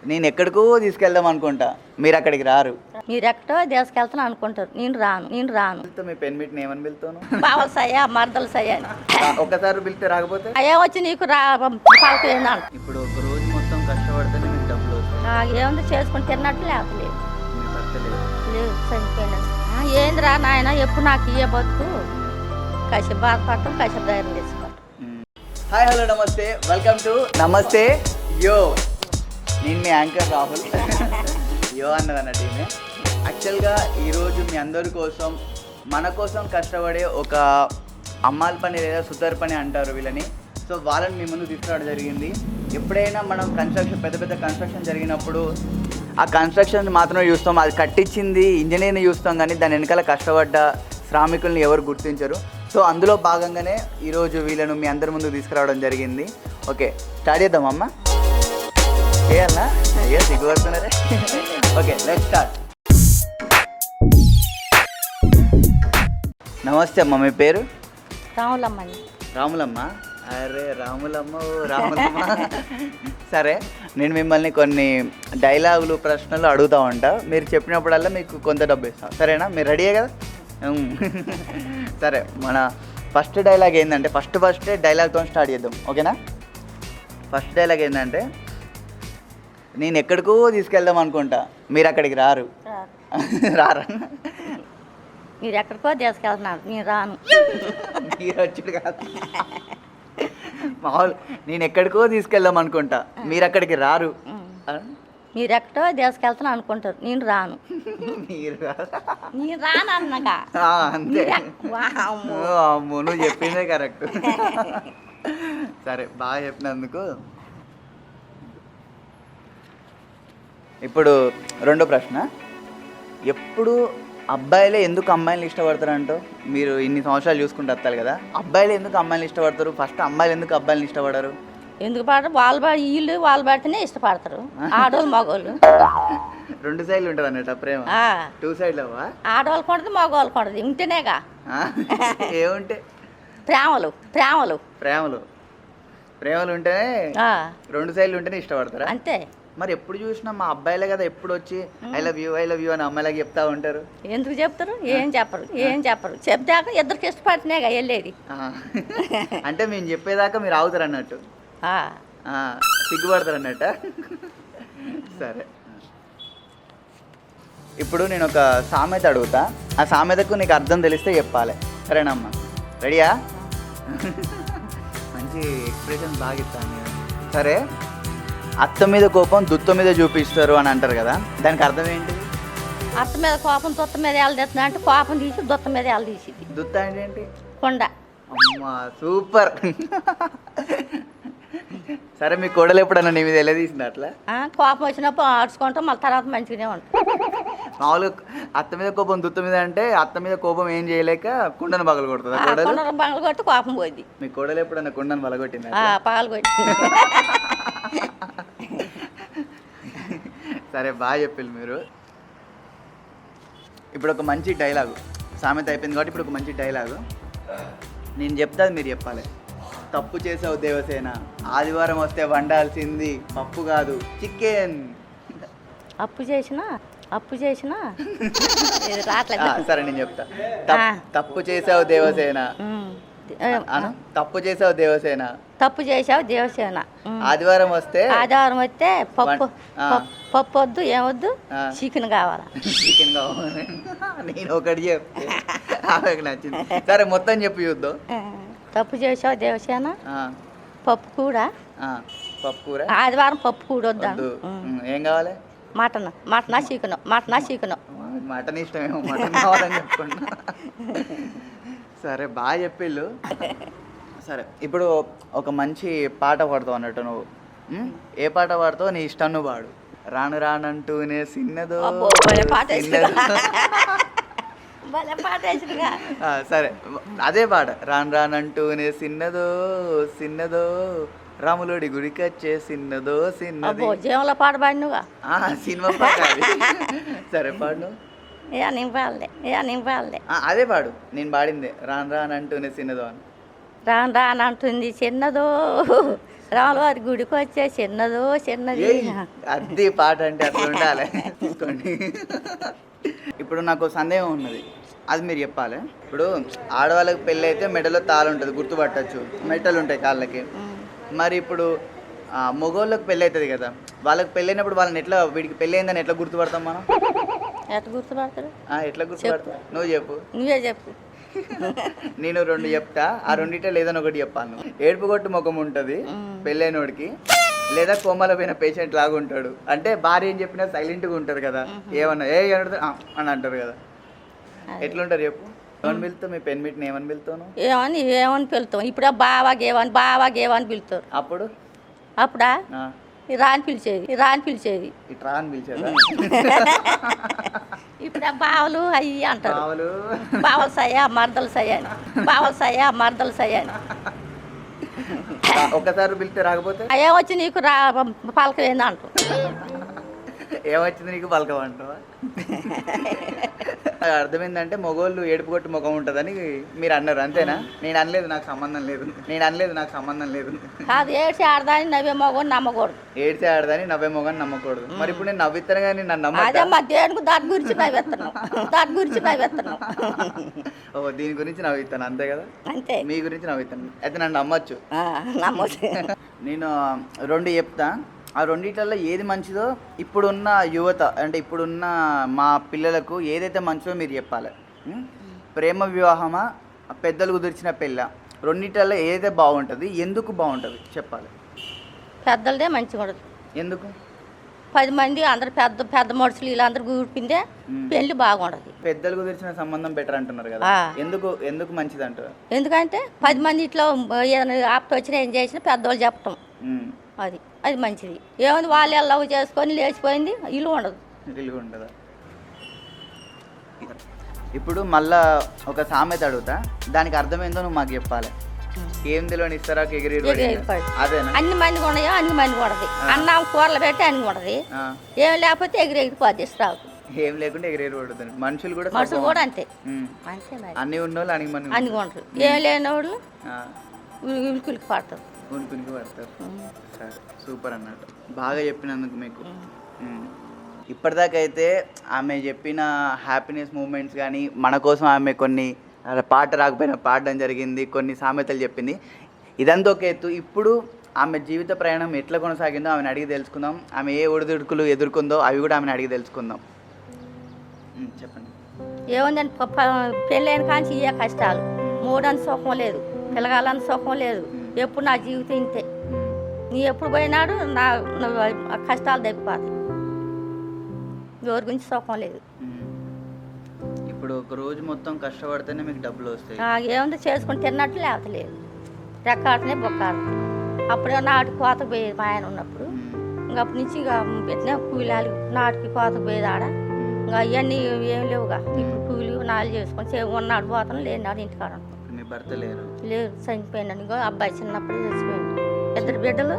నేను ఎక్కడికో తీసుకెళ్దాం అనుకుంటా, మీరు అక్కడికి రారు. మీరు ఎక్కడో తీసుకెళ్తాను అనుకుంటారు, నేను రాను. మీ పెన్ మీట్ ఏమని పిలుతాను? బావల సయ్యా మరదల సయ్యా అని. ఒక్కసారి పిలిస్తే రాకపోతే అయ్యా వచ్చి నీకు ఏందంట. ఇప్పుడు ఒక రోజు మొత్తం కష్టపడితేనే మీకు డబ్బులు వస్తాయి. ఏముంది చేసుకుని తిన్నట్టు లేకపోలేదు. మీకు భర్త లేదు. లేదు చనిపోయినా. ఏందిరా నాయన ఎప్పుడు నాకు ఇయ్యే బతుకు, కాసేపు బాధపడటం కాసేపు ధైర్యం తెచ్చుకోవటం. హాయ్ హలో నమస్తే, వెల్కమ్ టు నమస్తే యో. నేను మీ యాంకర్ రాహుల్. యో అన్నది అన్న టీమే. యాక్చువల్గా ఈరోజు మీ అందరి కోసం, మన కోసం కష్టపడే ఒక అమ్మాల పని లేదా సుతార్ పని అంటారు వీళ్ళని. సో వాళ్ళని మీ ముందు తీసుకురావడం జరిగింది. ఎప్పుడైనా మనం పెద్ద పెద్ద కన్స్ట్రక్షన్ జరిగినప్పుడు ఆ కన్స్ట్రక్షన్ మాత్రమే చూస్తాం, అది కట్టించింది ఇంజనీర్ని చూస్తాం, కానీ దాని వెనకాల కష్టపడ్డ శ్రామికుల్ని ఎవరు గుర్తించరు. సో అందులో భాగంగానే ఈరోజు వీళ్ళను మీ అందరి ముందు తీసుకురావడం జరిగింది. ఓకే, స్టార్ట్ చేద్దాం అమ్మ. చేయాలా? అయ్యో సిగ్గుపడుతున్నారే. Okay, let's start. నమస్తే అమ్మ, మీ పేరు? రాములమ్మ. రాములమ్మ? అరే రాములమ్మ, రాములమ్మ. సరే, నేను మిమ్మల్ని కొన్ని డైలాగులు ప్రశ్నలు అడుగుతూ ఉంటా. మీరు చెప్పినప్పుడల్లా మీకు కొంత డబ్బు ఇస్తాను, సరేనా? మీరు రెడీయే కదా? సరే, మన ఫస్ట్ డైలాగ్ ఏంటంటే ఫస్ట్ డైలాగ్తో స్టార్ట్ చేద్దాం, ఓకేనా? ఫస్ట్ డైలాగ్ ఏంటంటే, నేను ఎక్కడికో తీసుకెళ్దాం అనుకుంటా, మీరు అక్కడికి రారు. రారా? మీరు ఎక్కడికో తీసుకెళ్తున్నారు, నేను రాను. మీరు వచ్చుడు కాదు, మామూలు నేను ఎక్కడికో తీసుకెళ్దాం అనుకుంటా, మీరు అక్కడికి రారు. మీరు ఎక్కడో తీసుకెళ్తాను అనుకుంటారు, నేను రాను. మీరు నేను రాను అన్నాక అంతే. అమ్మో, నువ్వు చెప్పిందే కరెక్ట్. సరే, బాగా చెప్పినందుకు. ఇప్పుడు రెండో ప్రశ్న. ఎప్పుడు అబ్బాయిలే ఎందుకు అమ్మాయిలు ఇష్టపడతారంటో, మీరు ఇన్ని సంవత్సరాలు చూసుకుంటూ వస్తారు కదా, అబ్బాయిలు ఎందుకు అమ్మాయిలు ఇష్టపడతారు, ఫస్ట్ అమ్మాయిలు ఎందుకు అబ్బాయిలు ఇష్టపడరు? ఎందుకు పడరు? వీళ్ళు పడితేనే ఇష్టపడతారు, ఆడవాళ్ళు మగవాళ్ళు. రెండు సైడ్లు ఉంటుంది అన్నట్టు ప్రేమ. టూ సైడ్లు అవ్వా? ఆడవాళ్ళు కొడదు మగవాళ్ళు కొడదు, ఉంటేనేగా. ఏముంటే? ప్రేమలు ప్రేమలు ప్రేమలు ప్రేమలు ఉంటేనే, రెండు సైడ్లు ఉంటేనే ఇష్టపడతారా? అంతే. మరి ఎప్పుడు చూసినా మా అబ్బాయిలే కదా ఎప్పుడు వచ్చి ఐ లవ్ యూ అని అమ్మాయిలాగా చెప్తా ఉంటారు. ఎందుకు చెప్తారు? ఏం చెప్పరు. చెప్తాక ఇద్దరికి ఇష్టపడితేనేగా వెళ్ళేది. అంటే మేము చెప్పేదాకా మీరు ఆగుతారు అన్నట్టు, సిగ్గుపడతారు అన్నట్ట. సరే, ఇప్పుడు నేను ఒక సామెత అడుగుతా, ఆ సామెతకు నీకు అర్థం తెలిస్తే చెప్పాలి, సరేనమ్మా? రెడీయా? మంచి ఎక్స్ప్రెషన్ బాగా ఇస్తాను నేను. సరే, అత్త మీద కోపం దుత్త మీద చూపిస్తారు అని అంటారు కదా, దానికి అర్థం ఏంటి? అత్త మీద కోపం దుత్త మీద వెళ్ళదెత్తున్నా అంటే కోపం తీసి దుత్త మీద తీసిద్ది. దుత్త అంటే ఏంటి? కొండ. అమ్మా, సూపర్. సరే, మీ కోడలు ఎప్పుడన్నా నీ మీద ఎలా తీసింది అట్లా? కోపం వచ్చినప్పుడు ఆడుచుకుంటాం, మళ్ళీ తర్వాత మంచిగానే ఉంటాం. మామూలుగా అత్త మీద కోపం దుత్త మీద అంటే, అత్త మీద కోపం ఏం చేయలేక కుండను పగలు కొడుతుంది కోడలు. కుండను పగలు కొట్టి కోపం పోయింది. మీ కోడలు ఎప్పుడన్నా కుండను పగలగొట్టింది? పగలు కొట్టి. సరే, బాగా చెప్పారు మీరు. ఇప్పుడు ఒక మంచి డైలాగు, సామెత అయిపోయింది కాబట్టి ఇప్పుడు ఒక మంచి డైలాగు నేను చెప్తాది, మీరు చెప్పాలి. తప్పు చేసావు దేవసేన, ఆదివారం వస్తే వండాల్సింది పప్పు కాదు చికెన్. అప్పు చేసినా సరే, నేను చెప్తా. తప్పు చేసావు దేవసేన, తప్పు చేసావు దేవసేన, ఆదివారం వస్తే పప్పు వద్దు, ఏమొద్దు, చికెన్ కావాలా. చికెన్ కావాలి. నేను ఒకటి చెప్తే ఆమెకు నచ్చింది. సరే, మొత్తం చెప్పి చూద్దాం. తప్పు చేసావు దేవసేన, పప్పు కూర, ఆదివారం పప్పు కూర వద్దు. ఏం కావాలి? మటనా చికెన్? మటన్ ఇష్టమేమో, మటన్ కావాలని చెప్పుకున్నా. సరే, బాగా చెప్పిళ్ళు. సరే, ఇప్పుడు ఒక మంచి పాట పాడుతావు అన్నట్టు నువ్వు. ఏ పాట పాడుతావు? నీ ఇష్టం, నువ్వు పాడు. రాను రానంటూనే సిన్నదో. సరే, అదే పాట. రాను రానంటూనే సిన్నదో రాములోడి గుడికొచ్చే సిన్నదో సిన్నది. జీవంలో పాట పాడినవుగా, సినిమా పాట. సరే, పాడు. నేను పాడలే. అదే పాడు, నేను పాడిందే. రాను రానంటూనే సిన్నదో అని. రాను రాను అంటుంది చిన్నదో రాములు వారి గుడికి వచ్చే చిన్నదో చిన్నది. అది పాట అంటే అట్లా ఉండాలి. తీసుకోండి. ఇప్పుడు నాకు సందేహం ఉన్నది, అది మీరు చెప్పాలి. ఇప్పుడు ఆడవాళ్ళకి పెళ్ళి అయితే మెడలో తాళి ఉంటుంది, గుర్తుపట్టచ్చు, మెట్టలు ఉంటాయి కాళ్ళకి. మరి ఇప్పుడు మగవాళ్ళకి పెళ్ళి అవుతుంది కదా, వాళ్ళకి పెళ్ళి అయినప్పుడు వాళ్ళని ఎట్లా, వీడికి పెళ్ళి అయిందని ఎట్లా గుర్తుపడతాం మనం? ఎట్లా గుర్తుపడతారు? ఎట్లా గుర్తుపడతాం? నువ్వు చెప్పు. నువ్వే చెప్పు. నేను 2 చెప్తా, ఆ రెండిట్లో లేదని ఒకటి చెప్పాను. ఏడుపు కొట్టు ముఖం ఉంటుంది పెళ్ళైనోడికి, లేదా కోమల పోయిన పేషెంట్ లాగా ఉంటాడు. అంటే భార్య ఏం చెప్పినా సైలెంట్గా ఉంటారు కదా, ఏమన్నా అని అంటారు కదా. ఎట్లుంటారు చెప్పు? ఏమని పిలుతావు? మీ పెన్మిట్ని ఏమని పిలుతావు? ఏమని పిలుతాం? ఇప్పుడే బావా గేవని పిలుతారు. అప్పుడా రాని పిలిచేది ఇట్రా అని పిలిచేదా? ఇప్పుడే బావలు అయ్యి అంటారు. బావలు సయ్యా మర్దలు సయ్యా అని. ఒకసారి పిలిస్తే రాకపోతే ఏమొచ్చి నీకు పలకలేంది అంటారు. ఏమొచ్చింది నీకు పలకమంటావా? అర్థమైందంటే మగోళ్ళు ఏడుపు కొట్టు ముఖం ఉంటుందని మీరు అన్నారు, అంతేనా? నేను అనలేదు, నాకు సంబంధం లేదు. కాదు, ఏడ్చి ఆడదాని నవ్వే మొగని నమ్మకూడదు. ఏడ్చి ఆడదాని నవ్వే మొగని నమ్మకూడదు. మరి ఇప్పుడు నేను నవ్విస్తాను కానీ నన్ను అదే మా దేవునికి దాని గురించి నవ్వేస్తున్నాం. ఓ, దీని గురించి నవ్విస్తాను అంతే కదా? అంతే. మీ గురించి నవ్విస్తాను అయితే నన్ను నమ్మొచ్చు. నమ్మొచ్చు. నేను 2 చెప్తా, ఆ రెండిట్లలో ఏది మంచిదో ఇప్పుడున్న యువత, అంటే ఇప్పుడున్న మా పిల్లలకు ఏదైతే మంచిదో మీరు చెప్పాలి. ప్రేమ వివాహమా, పెద్దలు కుదిర్చిన పెళ్ళ, రెండిట్లలో ఏదైతే బాగుంటుంది, ఎందుకు బాగుంటుంది చెప్పాలి. పెద్దలదే మంచిగా ఉండదు. ఎందుకు? 10 మంది అందరు పెద్ద మనుషులు వీళ్ళందరూ కూర్పిందే పెళ్లి బాగుండదు. పెద్దలు కుదిర్చిన సంబంధం బెటర్ అంటున్నారు కదా, ఎందుకు మంచిది అంటారు? ఎందుకంటే 10 మంది ఇట్లా ఏదైనా ఆప్ట్ వచ్చినా ఏం చేసినా పెద్దవాళ్ళు చెప్పటం, అది మంచిది. ఏముంది, వాళ్ళు లవ్ చేసుకొని లేచిపోయింది, ఇల్లు ఉండదా? ఇప్పుడు మళ్ళా ఒక సామెత అడుగుతా, దానికి అర్థమైందో నువ్వు మాకు చెప్పాలి. ఏం తెలియని ఇస్తారా అదేనా? అన్ని మంది ఉన్నాయో అన్ని మంది ఉండదు. అన్నం కూరలు పెట్టి అన్ని ఉండదు. ఏం లేకపోతే ఎగిరిపోద్ది ఇస్తావు. ఏం లేకుండా ఎగిరేరు పడుతుంది. మనుషులు కూడా అంతే. అన్ని ఉన్నోళ్ళు అన్ని ఉండరు. ఏం లేని వాళ్ళు ఉలికులికి పడతారు. సూపర్ అన్నట్టు, బాగా చెప్పినందుకు మీకు. ఇప్పటిదాకా అయితే ఆమె చెప్పిన హ్యాపీనెస్ మూమెంట్స్ కానీ, మన కోసం ఆమె కొన్ని పాట రాకపోయినా పాడడం జరిగింది, కొన్ని సామెతలు చెప్పింది. ఇదంతా ఒక ఎత్తు. ఇప్పుడు ఆమె జీవిత ప్రయాణం ఎట్లా కొనసాగిందో ఆమెను అడిగి తెలుసుకుందాం. ఆమె ఏ ఒడిదుడుకులు ఎదుర్కొందో అవి కూడా ఆమెను అడిగి తెలుసుకుందాం. చెప్పండి. ఏముందండి, పెళ్ళైన కాంచి ఇవే కష్టాలు. మూడని సుఖం లేదు, పిల్లగాలని సుఖం లేదు. ఎప్పుడు నా జీవితం ఇంతే. నీ ఎప్పుడు పోయినాడు నా కష్టాలు తప్పిపోతాయి. ఎవరి గురించి సుఖం లేదు. ఇప్పుడు ఒక రోజు మొత్తం కష్టపడితేనే మీకు డబ్బులు వస్తాయి. ఏముంది, చేసుకుని తిన్నట్లు లేవట్లేదు. రెక్కాటనే బొక్కాడుతుంది. అప్పుడే నాటికి కోత పోయేది మా ఆయన ఉన్నప్పుడు. ఇంకా అప్పటి నుంచి ఇక పెట్టిన కూలీలు నాటికి కోత పోయేది ఆడ. ఇంకా అవన్నీ ఏం లేవుగా. ఇప్పుడు కూలి నాలుగు చేసుకొని ఉన్నాడు పోతాను, లేనాడు ఇంటికాడ. మీ భర్త లేరు? చనిపోయినాడు. ఇంకో అబ్బాయి చిన్నప్పుడు చచ్చిపోయింది. 2 బిడ్డలు.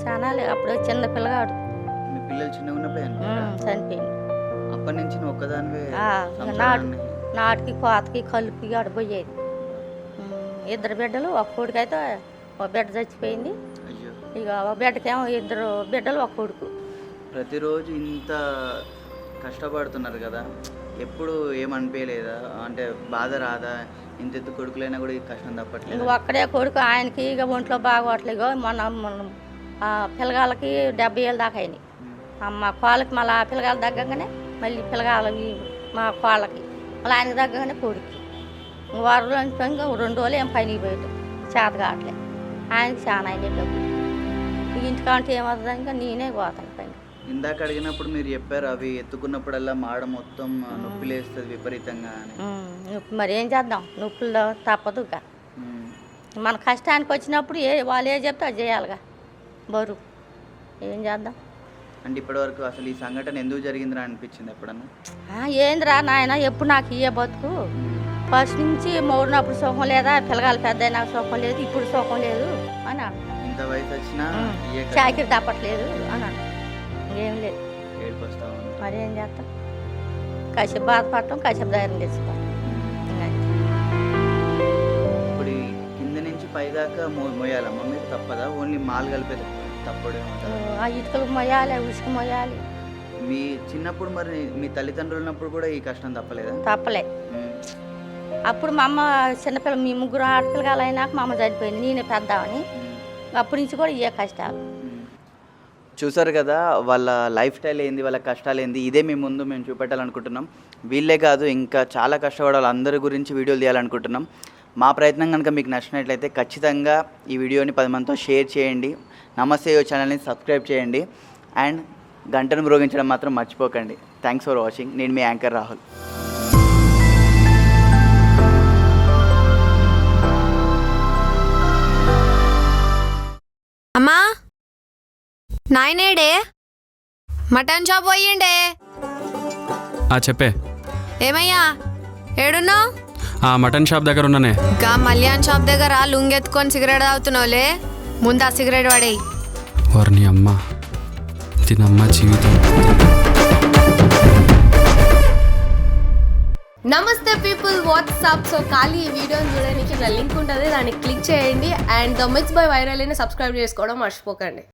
చాలా లేదు, అప్పుడు చిన్న పిల్లగాడు. మీ పిల్లలు చిన్నగా ఉన్నప్పుడు చనిపోయింది. అప్పటి నుంచి ఒక్కదానివే? నాటికి కోతకి కలుపుకి అడిపోయేది. 2 బిడ్డలు, ఒక కొడుకైతే ఒక బిడ్డ చచ్చిపోయింది. ఇక ఒక బిడ్డకేమో 2 బిడ్డలు, ఒక కొడుకు. ప్రతిరోజు ఇంత కష్టపడుతున్నారు కదా, ఎప్పుడు ఏమనిపించలేదా? అంటే బాధ రాదా? ఇంత ఎత్తు కొడుకులైనా కూడా ఈ కష్టం తప్పట్లేదు. ఒక్కడే కొడుకు, ఆయనకి ఇక ఒంట్లో బాగోట్లేదు. మన పిల్లగాళ్ళకి 70 ఏళ్ళు దాకా అయినాయి. మా కోళ్ళకి మళ్ళీ ఆ పిల్లగాళ్ళు తగ్గగానే మళ్ళీ పిల్లగాళ్ళకి మా కోళ్ళకి మళ్ళీ ఆయనకి తగ్గగానే కొడుకు. వారంలో ఇంకా 2 రోజులు ఏం పనికి పోయాడు, చేత కావట్లేదు. ఆయనకి చాలా అయినాయి డబ్బులు. ఇంటికంటే ఏమవుతుంది, ఇంకా నేనే పోతాను పని. ఇందాక అడిగినప్పుడు మీరు చెప్పారు, అవి ఎత్తుకున్నప్పుడల్లా మాడ మొత్తం నొప్పి లేస్తుంది విపరీతంగా అని. మరి ఏం చేద్దాం, నొప్పులు తప్పదుగా. మన కష్టానికి వచ్చినప్పుడు వాళ్ళు ఏ చెప్తే అది చేయాలిగా, బరువు. ఏం చేద్దాం. అంటే ఇప్పటివరకు అసలు ఈ సంఘటన ఎందుకు జరిగిందిరా అనిపించింది ఎప్పుడన్నా? ఏందిరా నాయన, ఎప్పుడు నాకు ఇయ్యే బతుకు. ఫస్ట్ నుంచి మౌడినప్పుడు సుఖం లేదా, పిల్లగాలు పెద్ద అయినా సుఖం లేదు, ఇప్పుడు సుఖం లేదు అని అన్నాడు. ఇంత వయసు వచ్చినా చాకిరి తప్పట్లేదు అన్నాడు. ఏం లేదు, మరి ఏం చేస్తాం. కాసేపు బాధపడటం, కాసేపు ధైర్యం తెచ్చుకోవడం. ఇప్పుడు దాకా మోయాలమ్మా మీరు తప్పదా? ఓన్లీ మాల్ కలిపే తప్పడే ఉంటుందా? ఆ ఇటుకలు మొయ్యాలి, ఉసుక మొయ్యాలి. మీ చిన్నప్పుడు మరి మీ తల్లిదండ్రులు ఉన్నప్పుడు కూడా ఈ కష్టం తప్పలేదా? తప్పలే. అప్పుడు మా అమ్మ చిన్నపిల్ల, మీ ముగ్గురు ఆడపిల్లగాలు అయినాక మా అమ్మ చనిపోయింది, నేనే పెద్దామని. అప్పటి నుంచి కూడా ఇవే కష్టాలు. చూసారు కదా వాళ్ళ లైఫ్ స్టైల్ ఏంది, వాళ్ళ కష్టాలు ఏంది, ఇదే మీ ముందు మేము చూపెట్టాలనుకుంటున్నాం. వీళ్ళే కాదు ఇంకా చాలా కష్టపడే వాళ్ళందరి గురించి వీడియోలు తీయాలనుకుంటున్నాం. మా ప్రయత్నం కనుక మీకు నచ్చినట్లయితే ఖచ్చితంగా ఈ వీడియోని 10 మందితో షేర్ చేయండి. నమస్తే యో ఛానల్ని సబ్స్క్రైబ్ చేయండి అండ్ గంటను మ్రోగించడం మాత్రం మర్చిపోకండి. Thanks for watching. నేను మీ యాంకర్ రాహుల్. అమ్మా నాయనేడే మటన్ షాప్ పోయిండే. చెప్పే. ఏమయ్యా ఏడున్నావు? మటన్ షాప్ దగ్గర ఉన్నానే. గా మల్యాన్ షాప్ దగ్గర లుంగెత్తుకొని సిగరెట్ తాగుతున్నావులే, ముందు ఆ సిగరెట్ వాడేయి. వారిని అమ్మ తినమ్మ జీవితం. నమస్తే పీపుల్, వాట్సాప్. సో ఖాళీ ఈ వీడియోని చూడడానికి నా లింక్ ఉంటుంది, దాన్ని క్లిక్ చేయండి. And the mix by viral ని సబ్స్క్రైబ్ చేసుకోవడం మర్చిపోకండి.